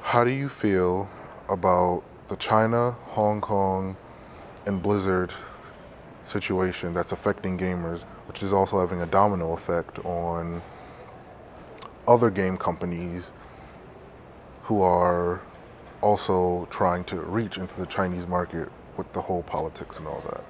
How do you feel about the China, Hong Kong, and Blizzard situation that's affecting gamers, which is also having a domino effect on other game companies who are also trying to reach into the Chinese market with the whole politics and all that?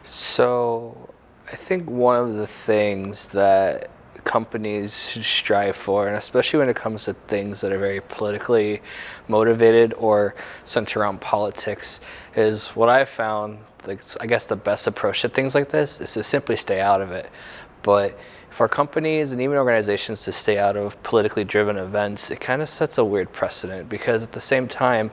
So, I think one of the things that companies should strive for, and especially when it comes to things that are very politically motivated or center around politics, is what I've found, like, I guess the best approach to things like this is to simply stay out of it. But for companies and even organizations to stay out of politically driven events, it kind of sets a weird precedent because at the same time,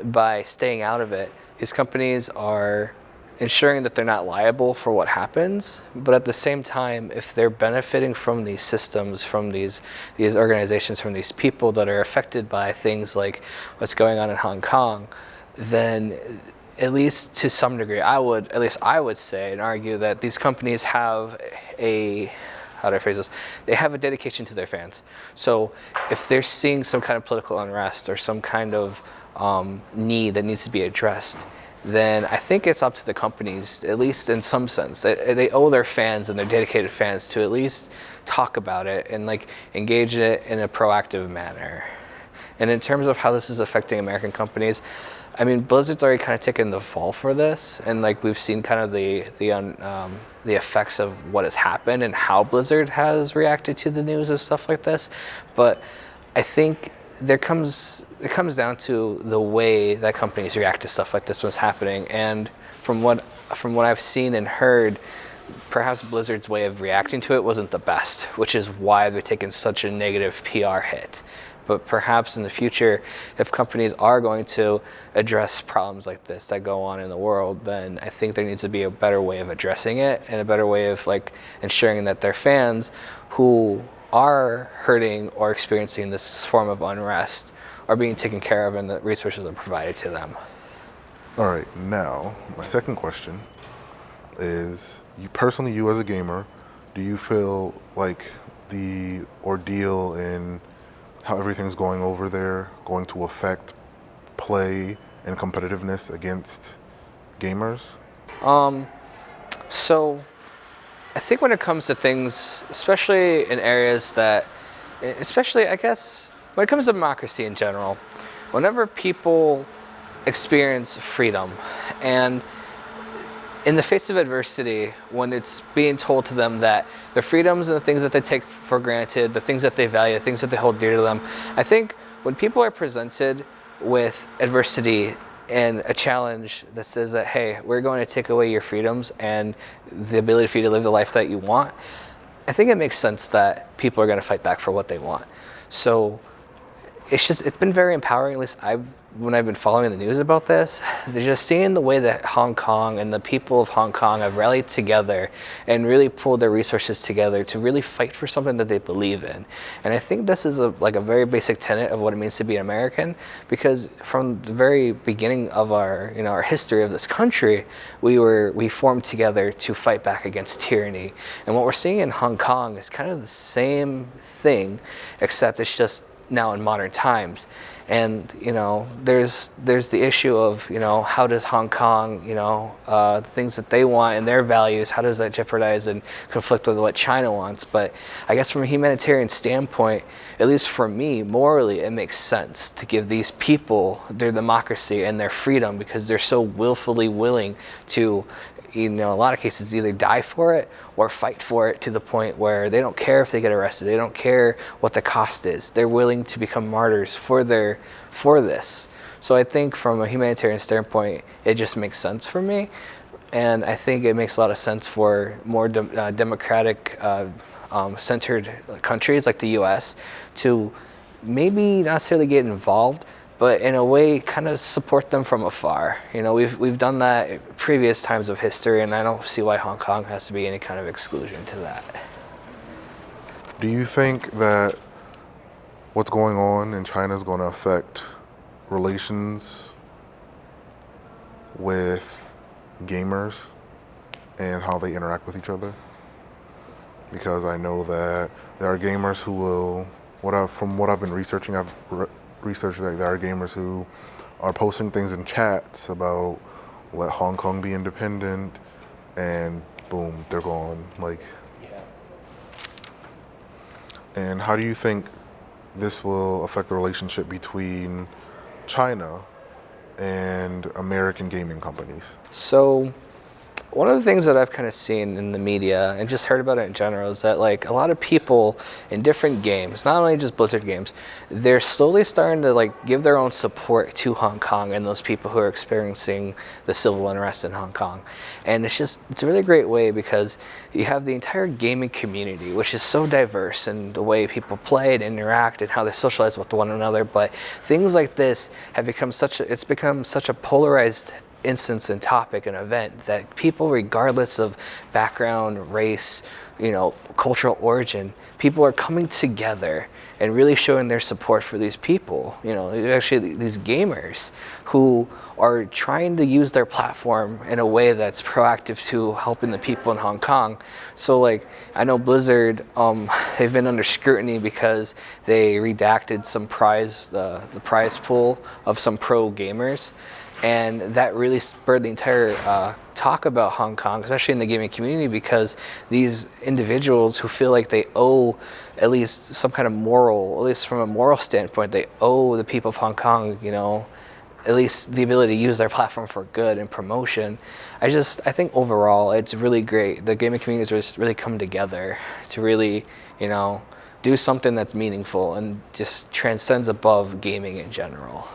by staying out of it, these companies are ensuring that they're not liable for what happens, but at the same time, if they're benefiting from these systems, from these organizations, from these people that are affected by things like what's going on in Hong Kong, then at least to some degree, I would say and argue that these companies have a, how do I phrase this? They have a dedication to their fans. So if they're seeing some kind of political unrest or some kind of need that needs to be addressed, then I think it's up to the companies, at least in some sense. They owe their fans and their dedicated fans to at least talk about it and like engage it in a proactive manner. And in terms of how this is affecting American companies, I mean, Blizzard's already kind of taken the fall for this, and like we've seen kind of the effects of what has happened and how Blizzard has reacted to the news and stuff like this. But I think it comes down to the way that companies react to stuff like this was happening. And from what I've seen and heard, perhaps Blizzard's way of reacting to it wasn't the best, which is why they're taking such a negative PR hit. But perhaps in the future, if companies are going to address problems like this that go on in the world, then I think there needs to be a better way of addressing it and a better way of like ensuring that their fans who are hurting or experiencing this form of unrest are being taken care of and the resources are provided to them. All right, now my second question is, you as a gamer, do you feel like the ordeal in how everything's going over there going to affect play and competitiveness against gamers? So I think when it comes to things, especially in areas that, especially I guess when it comes to democracy in general, whenever people experience freedom and in the face of adversity, when it's being told to them that the freedoms and the things that they take for granted, the things that they value, the things that they hold dear to them, I think when people are presented with adversity and a challenge that says that, hey, we're going to take away your freedoms and the ability for you to live the life that you want, I think it makes sense that people are going to fight back for what they want. So it's been very empowering, at least when I've been following the news about this, they're just seeing the way that Hong Kong and the people of Hong Kong have rallied together and really pulled their resources together to really fight for something that they believe in. And I think this is a very basic tenet of what it means to be an American, because from the very beginning of our history of this country, we formed together to fight back against tyranny. And what we're seeing in Hong Kong is kind of the same thing, except it's just now in modern times. And there's the issue of how does Hong Kong, the things that they want and their values, how does that jeopardize and conflict with what China wants? But I guess from a humanitarian standpoint, at least for me, morally, it makes sense to give these people their democracy and their freedom, because they're so willfully willing to, in a lot of cases, either die for it or fight for it to the point where they don't care if they get arrested. They don't care what the cost is. They're willing to become martyrs for this. So I think from a humanitarian standpoint, it just makes sense for me. And I think it makes a lot of sense for more democratic centered countries like the US to maybe not necessarily get involved, but in a way kind of support them from afar. We've done that at previous times of history, and I don't see why Hong Kong has to be any kind of exclusion to that. Do you think that what's going on in China is going to affect relations with gamers and how they interact with each other? Because I know that there are gamers who will, from what I've been researching, I've research that there are gamers who are posting things in chats about let Hong Kong be independent, and boom, they're gone. Like, Yeah. and how do you think this will affect the relationship between China and American gaming companies? So one of the things that I've kind of seen in the media and just heard about it in general is that like a lot of people in different games, not only just Blizzard games, they're slowly starting to like give their own support to Hong Kong and those people who are experiencing the civil unrest in Hong Kong. And it's a really great way because you have the entire gaming community, which is so diverse in the way people play and interact and how they socialize with one another. But things like this have become it's become such a polarized instance and topic and event that people, regardless of background, race, cultural origin, people are coming together and really showing their support for these people. Actually these gamers who are trying to use their platform in a way that's proactive to helping the people in Hong Kong. So like, I know Blizzard, they've been under scrutiny because they redacted some the prize pool of some pro gamers. And that really spurred the entire talk about Hong Kong, especially in the gaming community, because these individuals who feel like they owe at least some kind of moral, at least from a moral standpoint, they owe the people of Hong Kong, at least the ability to use their platform for good and promotion. I think overall it's really great. The gaming community has just really come together to really, do something that's meaningful and just transcends above gaming in general.